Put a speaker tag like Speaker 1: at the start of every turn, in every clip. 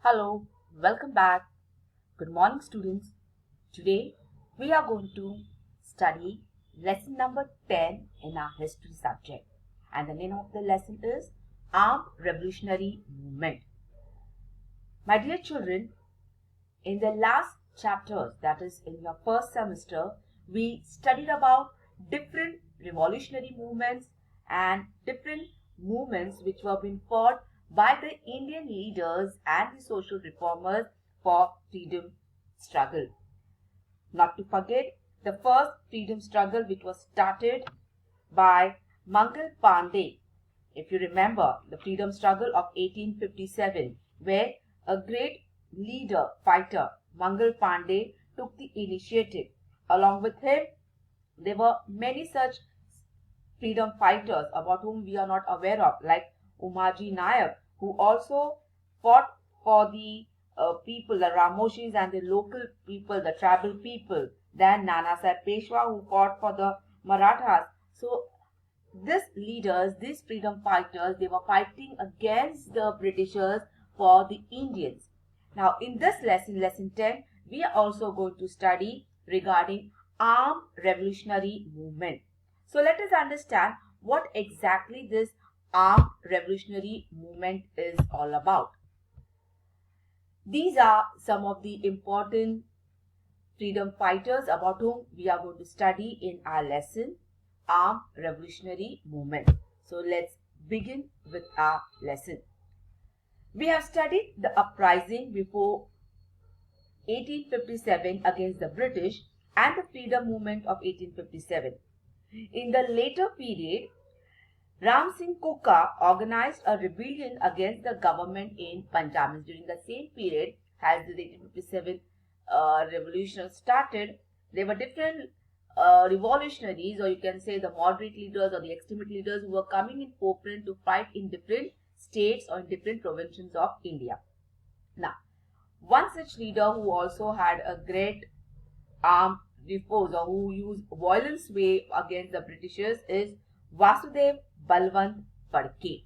Speaker 1: Hello, welcome back. Good morning, students. Today we are going to study lesson number 10 in our history subject. And the name of the lesson is Armed Revolutionary Movement. My dear children, in the last chapters, that is in your first semester, we studied about different revolutionary movements and different movements which were being fought by the Indian leaders and the social reformers for freedom struggle. Not to forget the first freedom struggle which was started by Mangal Pandey. If you remember the freedom struggle of 1857, where a great leader, fighter, Mangal Pandey, took the initiative. Along with him, there were many such freedom fighters about whom we are not aware of, like Umaji Nayak, who also fought for the people, the Ramoshis and the local people, the tribal people. Then Nana Sahib Peshwa, who fought for the Marathas. So these leaders, these freedom fighters, they were fighting against the Britishers for the Indians. Now, in this lesson, lesson 10, we are also going to study regarding armed revolutionary movement. So, let us understand what exactly this armed revolutionary movement is all about. These are some of the important freedom fighters about whom we are going to study in our lesson, Armed Revolutionary Movement. So let's begin with our lesson. We have studied the uprising before 1857 against the British and the freedom movement of 1857. In the later period, Ram Singh Kuka organized a rebellion against the government in Punjab. During the same period as the 1857 revolution started, there were different revolutionaries, or you can say the moderate leaders or the extremist leaders, who were coming in forefront to fight in different states or in different provinces of India. Now, one such leader who also had a great armed reforce or who used violence way against the Britishers is Vasudev Balwant Phadke.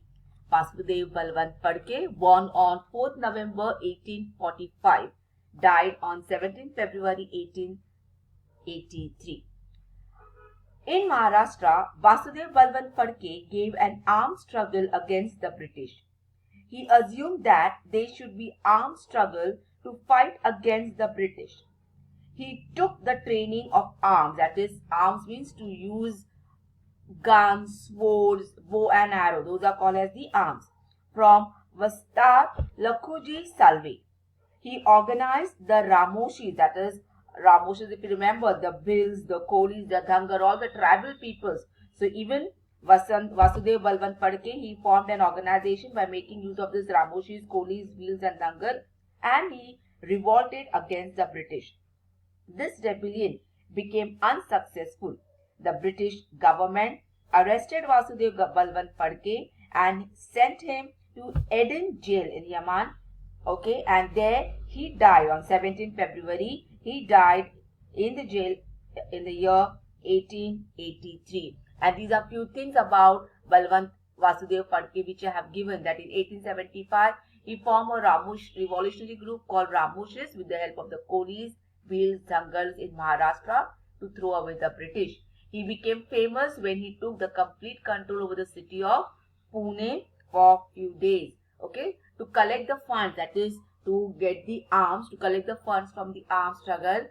Speaker 1: Vasudev Balwant Phadke, born on 4th November 1845, died on 17th February 1883. In Maharashtra, Vasudev Balwant Phadke gave an armed struggle against the British. He assumed that there should be armed struggle to fight against the British. He took the training of arms, that is, arms means to use guns, swords, bow and arrow. Those are called as the arms. From Vastar Lakhuji Salve. He organized the Ramoshis, that is, Ramoshis, if you remember, the Bhils, the Kolis, the Dhangar, all the tribal peoples. So even Vasudev Balwant Phadke, he formed an organization by making use of this Ramoshis, Kolis, Bhils and Dhangar, and he revolted against the British. This rebellion became unsuccessful. The British government arrested Vasudev Balwant Phadke and sent him to Eden jail in Yaman. Okay, and there he died on 17 February. He died in the jail in the year 1883. And these are few things about Balwant Vasudev Phadke which I have given, that in 1875 he formed a Ramosh revolutionary group called Ramoshis with the help of the Kolis, Bhils, Dhangals in Maharashtra to throw away the British. He became famous when he took the complete control over the city of Pune for few days. Okay, to collect the funds, that is, to get the arms, to collect the funds from the armed struggle,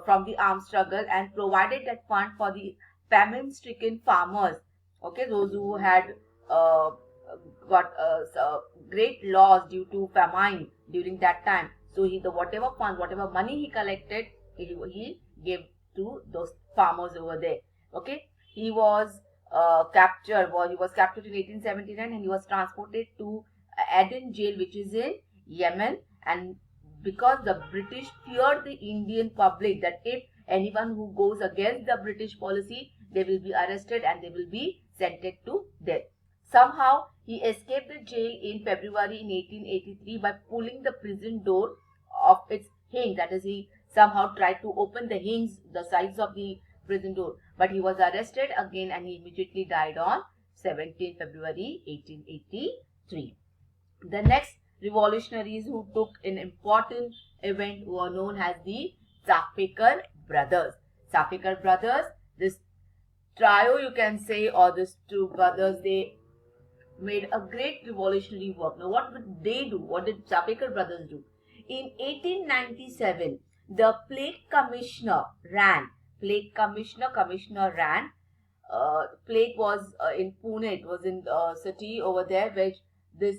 Speaker 1: from the armed struggle, and provided that fund for the famine-stricken farmers. Okay, those who had got great loss due to famine during that time. So the whatever funds, whatever money he collected, he gave to those farmers over there. Okay, he was captured. Well, he was captured in 1879 and he was transported to Aden jail, which is in Yemen. And because the British feared the Indian public, that if anyone who goes against the British policy, they will be arrested and they will be sentenced to death. Somehow, he escaped the jail in February in 1883 by pulling the prison door of its hinge. That is, he somehow tried to open the hinge, the sides of the prison door. But he was arrested again and he immediately died on 17 February 1883. The next revolutionaries who took an important event were known as the Zafekar brothers. Zafekar brothers, this trio you can say, or these two brothers, they made a great revolutionary work. Now what did they do? What did Zafekar brothers do? In 1897, the plague commissioner ran. Commissioner ran. Plague was in Pune. It was in the city over there, which this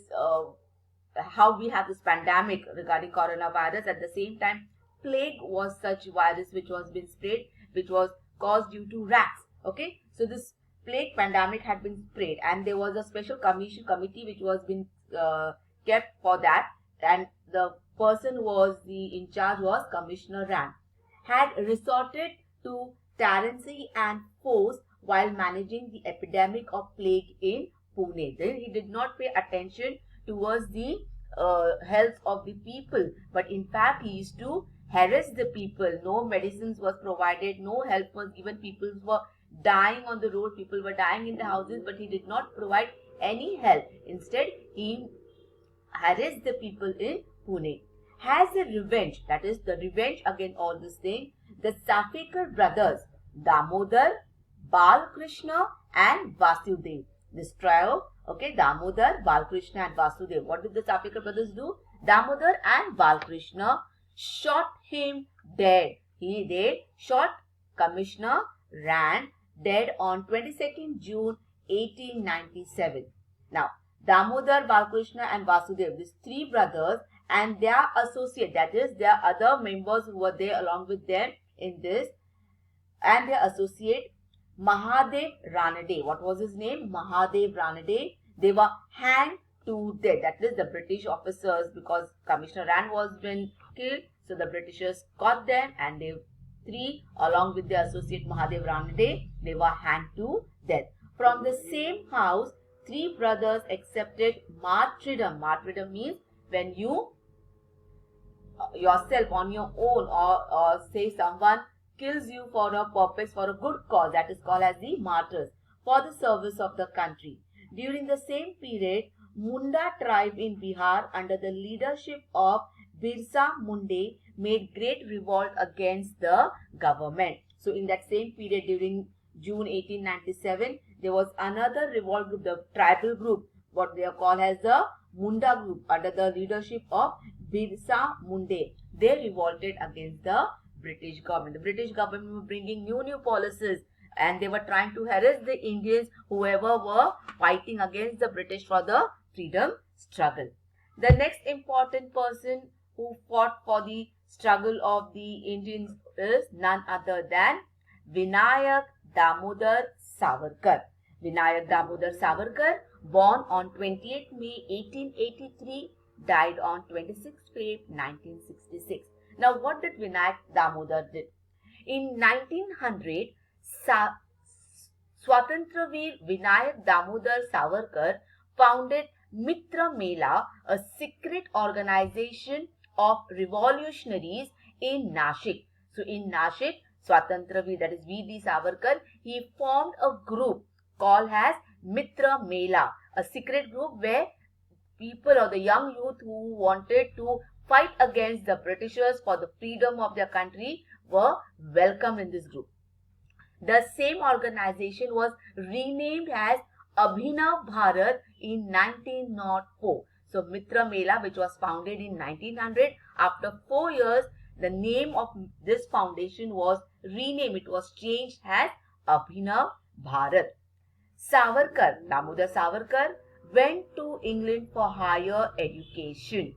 Speaker 1: how we have this pandemic regarding coronavirus. At the same time, plague was such virus which was been spread, which was caused due to rats. Okay, so this plague pandemic had been spread, and there was a special committee which was been kept for that, and the person was in charge was Commissioner Rand. Had resorted to tyranny and force while managing the epidemic of plague in Pune. Then he did not pay attention towards the health of the people, but in fact he used to harass the people. No medicines was provided, no help was given. People were dying on the road, people were dying in the houses, but he did not provide any help. Instead, he harassed the people in Pune. As a revenge, that is the revenge against all this thing, the Zafekar brothers, Damodar, Balkrishna and Vasudev. This trio, okay, Damodar, Balkrishna and Vasudev. What did the Zafekar brothers do? Damodar and Balkrishna shot him dead. They shot Commissioner Rand dead on 22nd June 1897. Now, Damodar, Balkrishna and Vasudev, these three brothers and their associate, that is, their other members who were there along with them in this, and their associate Mahadev Ranade. What was his name? Mahadev Ranade. They were hanged to death. That is, the British officers, because Commissioner Rand was been killed, so the Britishers caught them, and they three, along with their associate Mahadev Ranade, they were hanged to death. From the same house, three brothers accepted martyrdom. Martyrdom means when you yourself on your own, or say someone kills you for a purpose, for a good cause, that is called as the martyrs, for the service of the country. During the same period, Munda tribe in Bihar under the leadership of Birsa Munde made great revolt against the government. So in that same period, during June 1897, there was another revolt group, the tribal group, what they are called as the Munda group, under the leadership of Birsa Munde. They revolted against the British government. The British government were bringing new policies, and they were trying to harass the Indians, whoever were fighting against the British for the freedom struggle. The next important person who fought for the struggle of the Indians is none other than Vinayak Damodar Savarkar. Vinayak Damodar Savarkar, born on 28 May 1883, died on 26 February 1966. Now, what did Vinayak Damodar did? In 1900, Swatantraveer Vinayak Damodar Savarkar founded Mitra Mela, a secret organization of revolutionaries in Nashik. So in Nashik, Swatantraveer, that is V.D. Savarkar, he formed a group called as Mitra Mela, a secret group where people or the young youth who wanted to fight against the Britishers for the freedom of their country were welcomed in this group. The same organization was renamed as Abhinav Bharat in 1904. So Mitra Mela, which was founded in 1900, after 4 years, the name of this foundation was renamed. It was changed as Abhinav Bharat. Savarkar, Damodar Savarkar, went to England for higher education.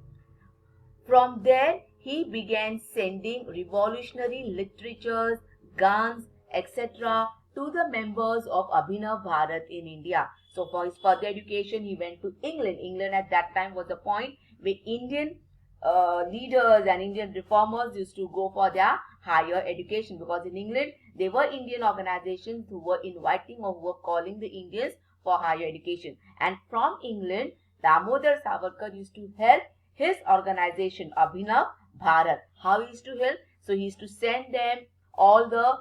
Speaker 1: From there, he began sending revolutionary literatures, guns, etc. to the members of Abhinav Bharat in India. So for his further education, he went to England. England at that time was a point where Indian leaders and Indian reformers used to go for their higher education, because in England, there were Indian organizations who were inviting or who were calling the Indians for higher education. And from England, Damodar Savarkar used to help his organization Abhinav Bharat. How he used to help? So he used to send them all the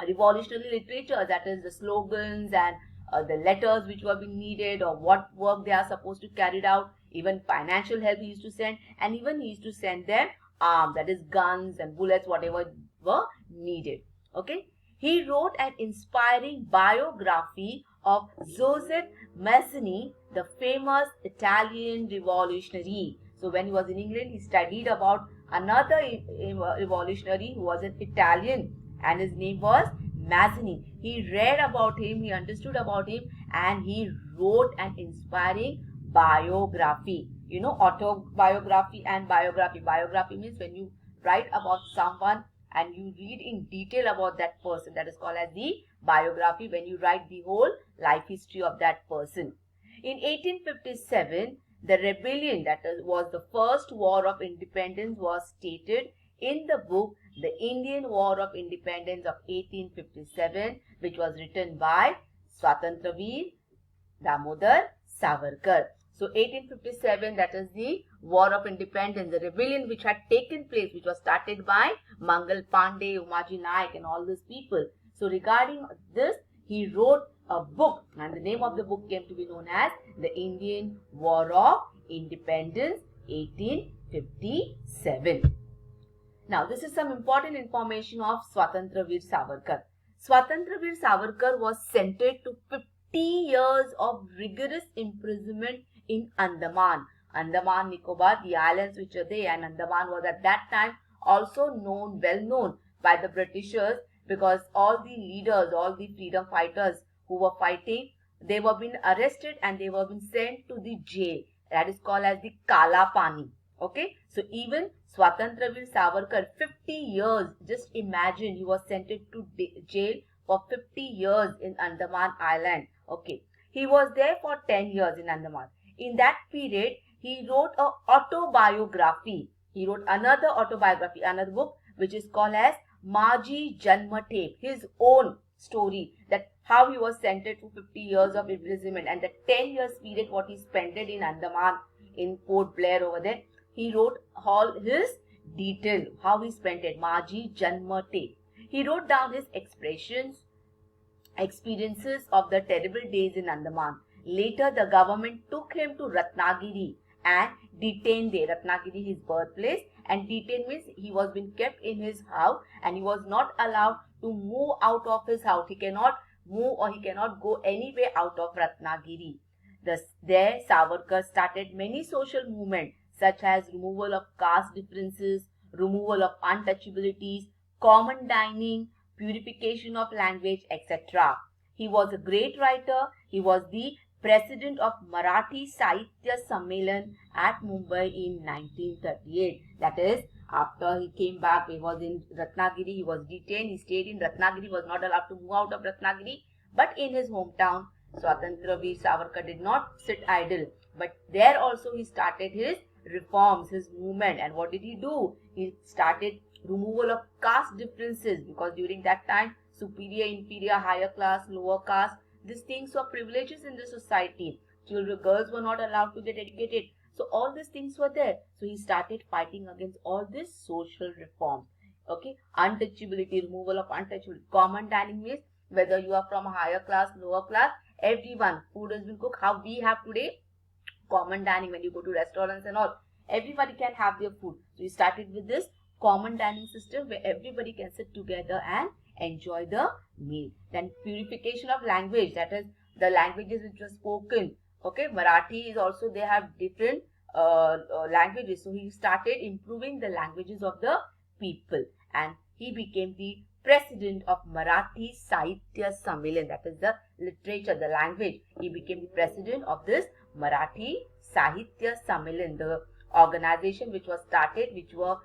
Speaker 1: revolutionary literature, that is the slogans and the letters which were being needed or what work they are supposed to carry out. Even financial help he used to send, and even he used to send them arms, that is guns and bullets, whatever were needed. Okay. He wrote an inspiring biography of Joseph Mazzini, the famous Italian revolutionary. So when he was in England, he studied about another revolutionary who was an Italian, and his name was Mazzini. He read about him, he understood about him, and he wrote an inspiring biography. You know, autobiography and biography. Biography means when you write about someone and you read in detail about that person, that is called as the biography, when you write the whole life history of that person. In 1857, the rebellion, that was the first war of independence, was stated in the book The Indian War of Independence of 1857, which was written by Swatantra Veer Damodar Savarkar. So 1857, that is the War of Independence, the rebellion which had taken place, which was started by Mangal Pandey, Umaji Naik and all these people. So regarding this, he wrote a book, and the name of the book came to be known as The Indian War of Independence 1857. Now this is some important information of Swatantra Veer Savarkar. Swatantra Veer Savarkar was sentenced to 50 years of rigorous imprisonment in Andaman. Andaman, Nicobar, the islands which are there, and Andaman was at that time also well known by the Britishers, because all the leaders, all the freedom fighters who were fighting, they were being arrested and they were being sent to the jail, that is called as the Kala Pani. Okay, so even Swatantra Veer Savarkar, 50 years, just imagine, he was sentenced to jail for 50 years in Andaman Island. Okay, he was there for 10 years in Andaman. In that period, he wrote an autobiography. He wrote another autobiography, another book, which is called as Maji Janma Tape, his own story, that how he was sentenced to 50 years of imprisonment, and the 10 years period what he spent in Andaman, in Port Blair over there. He wrote all his detail, how he spent it, Maji Janma Tape. He wrote down his experiences of the terrible days in Andaman. Later, the government took him to Ratnagiri and detained there. Ratnagiri, his birthplace, and detained means he was being kept in his house and he was not allowed to move out of his house. He cannot move or he cannot go anywhere out of Ratnagiri. There, Savarkar started many social movements such as removal of caste differences, removal of untouchabilities, common dining, purification of language, etc. He was a great writer. He was the president of Marathi Sahitya Sammelan at Mumbai in 1938. That is, after he came back, he was in Ratnagiri, he was detained, he stayed in Ratnagiri, was not allowed to move out of Ratnagiri. But in his hometown, Swatantra Veer Savarkar did not sit idle. But there also he started his reforms, his movement. And what did he do? He started removal of caste differences, because during that time, superior, inferior, higher class, lower caste, these things were privileges in the society. Children, girls were not allowed to get educated. So all these things were there. So he started fighting against all these social reforms. Okay, untouchability, removal of untouchability. Common dining means whether you are from a higher class, lower class, everyone, food has been cooked. How we have today, common dining, when you go to restaurants and all, everybody can have their food. So he started with this common dining system where everybody can sit together and enjoy the meal. Then purification of language, that is the languages which were spoken. Okay, Marathi is also, they have different languages. So he started improving the languages of the people, and he became the president of Marathi Sahitya Sammelan, that is the literature, the language. He became the president of this Marathi Sahitya Sammelan, the organization which was started, which were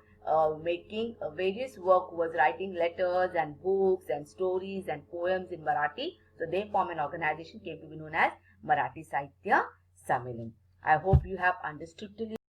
Speaker 1: making various work, was writing letters and books and stories and poems in Marathi. So they form an organization, came to be known as Marathi Sahitya Sammelan. I hope you have understood till